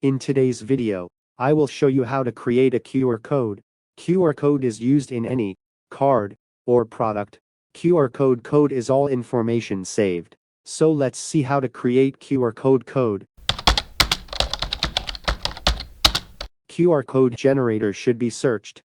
In today's video, I will show you how to create a QR code. QR code is used in any card or product. QR code is all information saved. So let's see how to create QR code. QR code generator should be searched.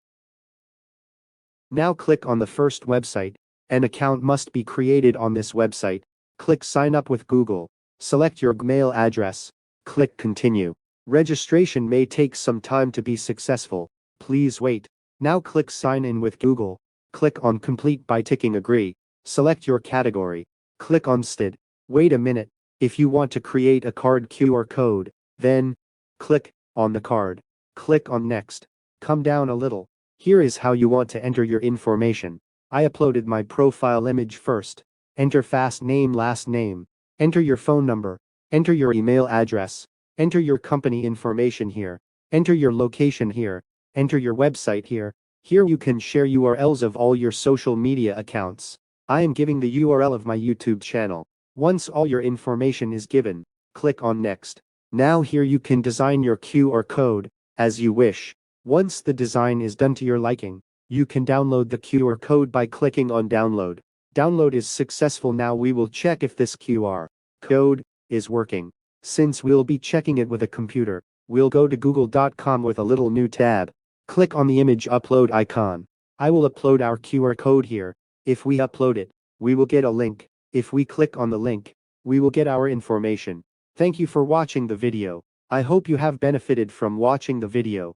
Now click on the first website. An account must be created on this website. Click sign up with Google. Select your Gmail address. Click continue. Registration may take some time to be successful. Please wait. Now click sign in with Google. Click on complete by ticking agree. Select your category. Click on STD. Wait a minute. If you want to create a card QR code, then click on the card. Click on next. Come down a little. Here is how you want to enter your information. I uploaded my profile image first. Enter first name, last name. Enter your phone number. Enter your email address. Enter your company information here. Enter your location here. Enter your website here. Here you can share URLs of all your social media accounts. I am giving the URL of my YouTube channel. Once all your information is given, click on next. Now here you can design your QR code as you wish. Once the design is done to your liking, you can download the QR code by clicking on download. Download is successful. Now we will check if this QR code is working. Since we'll be checking it with a computer, we'll go to google.com with a little new tab. Click on the image upload icon. I will upload our QR code here. If we upload it, we will get a link. If we click on the link, we will get our information. Thank you for watching the video. I hope you have benefited from watching the video.